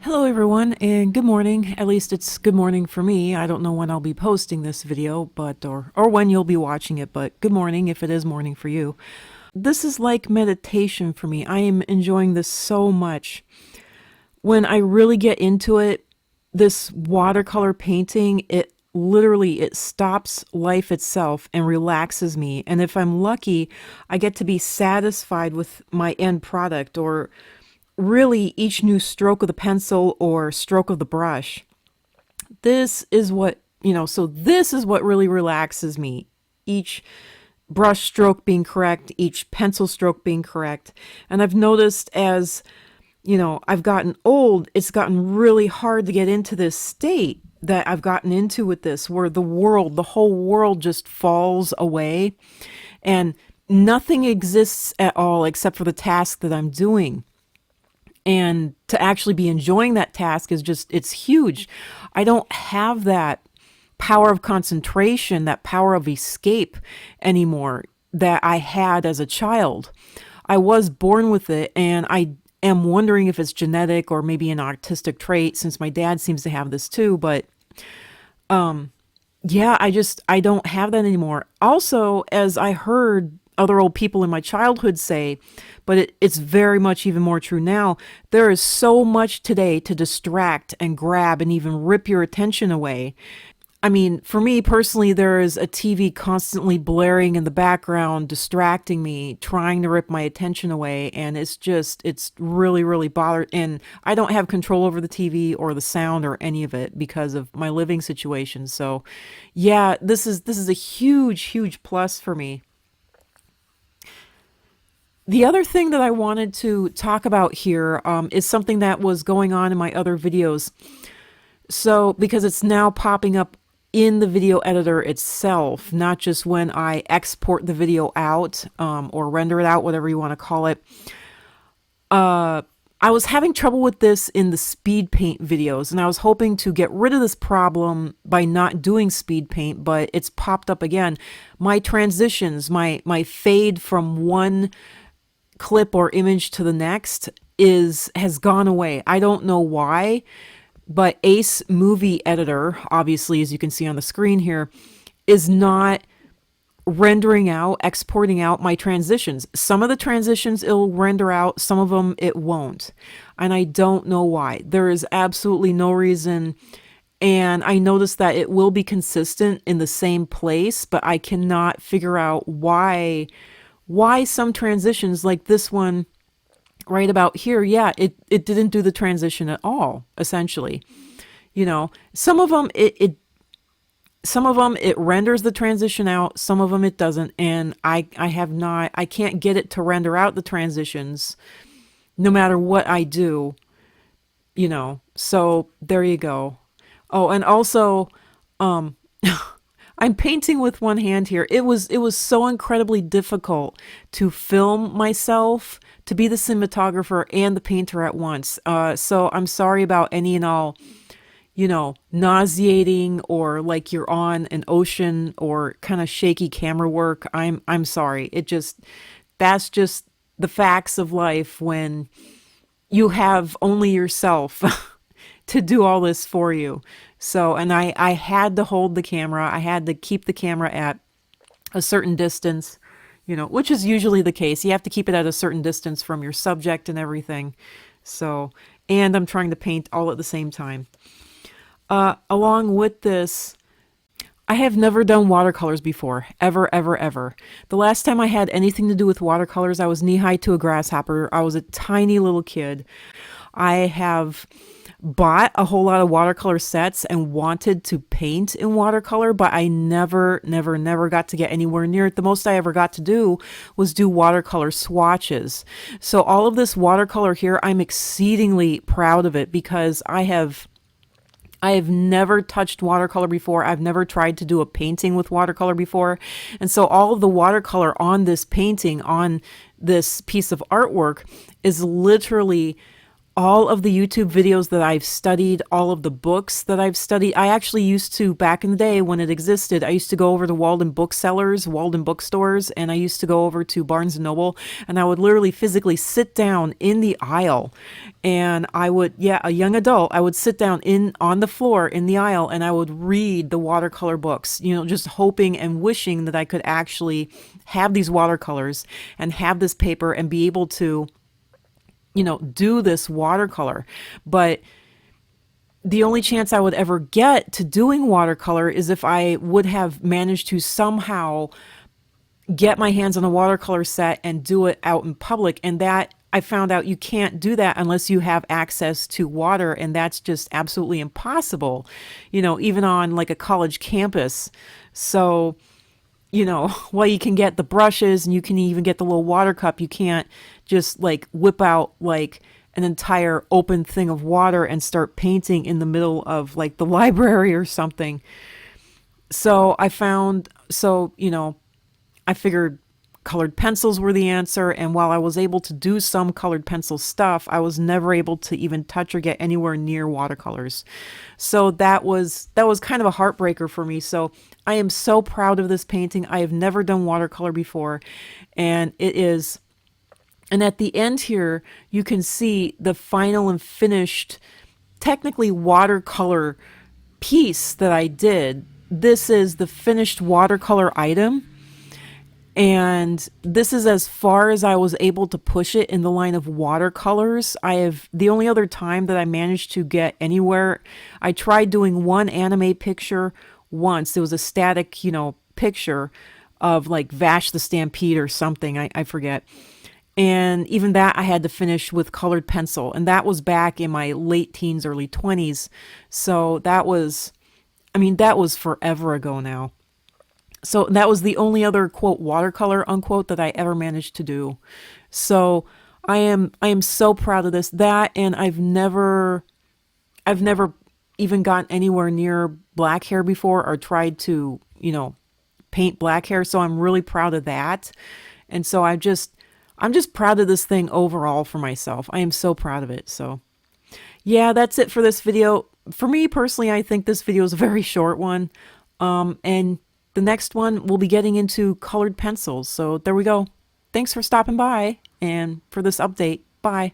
Hello everyone and good morning. At least it's good morning for me. I don't know when I'll be posting this video, but or when you'll be watching it, but good morning if it is morning for you. This is like meditation for me. I am enjoying this so much. When I really get into it, this watercolor painting, it stops life itself and relaxes me. And if I'm lucky, I get to be satisfied with my end product, or really each new stroke of the pencil or stroke of the brush. This is what, so this is what really relaxes me. Each brush stroke being correct, each pencil stroke being correct. And I've noticed as, I've gotten old, it's gotten really hard to get into this state that I've gotten into with this, where the whole world just falls away and nothing exists at all except for the task that I'm doing. And to actually be enjoying that task is it's huge. I don't have that power of concentration, that power of escape anymore that I had as a child. I was born with it, and I am wondering if it's genetic or maybe an autistic trait, since my dad seems to have this too. But yeah, I don't have that anymore. Also, as I heard other old people in my childhood say, but it's very much even more true now, there is so much today to distract and grab and even rip your attention away. I mean, for me personally, there is a TV constantly blaring in the background, distracting me, trying to rip my attention away. And it's really, really bothered. And I don't have control over the TV or the sound or any of it because of my living situation. So yeah, this is a huge, huge plus for me. The other thing that I wanted to talk about here is something that was going on in my other videos. So, because it's now popping up in the video editor itself, not just when I export the video out or render it out, whatever you want to call it. I was having trouble with this in the speed paint videos, and I was hoping to get rid of this problem by not doing speed paint, but it's popped up again. My transitions, my fade from one clip or image to the next has gone away. I don't know why, but Ace Movie Editor, obviously, as you can see on the screen here, is not rendering out, exporting out my transitions. Some of the transitions it'll render out, some of them it won't. And I don't know why. There is absolutely no reason. And I noticed that it will be consistent in the same place, but I cannot figure out why some transitions, like this one right about here, yeah, it didn't do the transition at all, essentially. Some of them it renders the transition out, some of them it doesn't, and I can't get it to render out the transitions no matter what I do, so there you go. Oh, and also I'm painting with one hand here. It was so incredibly difficult to film myself, to be the cinematographer and the painter at once. So I'm sorry about any and all, nauseating or like you're on an ocean or kind of shaky camera work. I'm sorry. That's just the facts of life when you have only yourself to do all this for you. So, and I had to hold the camera. I had to keep the camera at a certain distance, which is usually the case. You have to keep it at a certain distance from your subject and everything. So, and I'm trying to paint all at the same time. Along with this, I have never done watercolors before, ever, ever, ever. The last time I had anything to do with watercolors, I was knee-high to a grasshopper. I was a tiny little kid. I have bought a whole lot of watercolor sets and wanted to paint in watercolor, but I never got to get anywhere near it. The most I ever got to do was do watercolor swatches. So all of this watercolor here, I'm exceedingly proud of it because I have never touched watercolor before. I've never tried to do a painting with watercolor before. And so all of the watercolor on this painting, on this piece of artwork, is literally all of the YouTube videos that I've studied, all of the books that I've studied. I actually used to, back in the day when it existed, I used to go over to Walden Booksellers, Walden Bookstores, and I used to go over to Barnes and Noble, and I would literally physically sit down in the aisle, and I would, yeah, a young adult, I would sit down on the floor in the aisle, and I would read the watercolor books, just hoping and wishing that I could actually have these watercolors and have this paper and be able to do this watercolor. But the only chance I would ever get to doing watercolor is if I would have managed to somehow get my hands on a watercolor set and do it out in public. And that I found out you can't do that unless you have access to water. And that's just absolutely impossible, even on like a college campus. So, while you can get the brushes and you can even get the little water cup, you can't just like whip out like an entire open thing of water and start painting in the middle of like the library or something. So I figured colored pencils were the answer. And while I was able to do some colored pencil stuff, I was never able to even touch or get anywhere near watercolors. So that was kind of a heartbreaker for me. So I am so proud of this painting. I have never done watercolor before, and it is. And at the end here, you can see the final and finished, technically watercolor piece that I did. This is the finished watercolor item. And this is as far as I was able to push it in the line of watercolors. The only other time that I managed to get anywhere, I tried doing one anime picture once. It was a static, picture of like Vash the Stampede or something. I forget. And even that I had to finish with colored pencil. And that was back in my late teens, early 20s. So that was forever ago now. So that was the only other quote watercolor unquote that I ever managed to do. So I am so proud of this. That, and I've never even gotten anywhere near black hair before or tried to, paint black hair. So I'm really proud of that. And so I'm just proud of this thing overall for myself. I am so proud of it. So yeah, that's it for this video. For me personally, I think this video is a very short one. And the next one, we'll be getting into colored pencils. So there we go. Thanks for stopping by and for this update. Bye.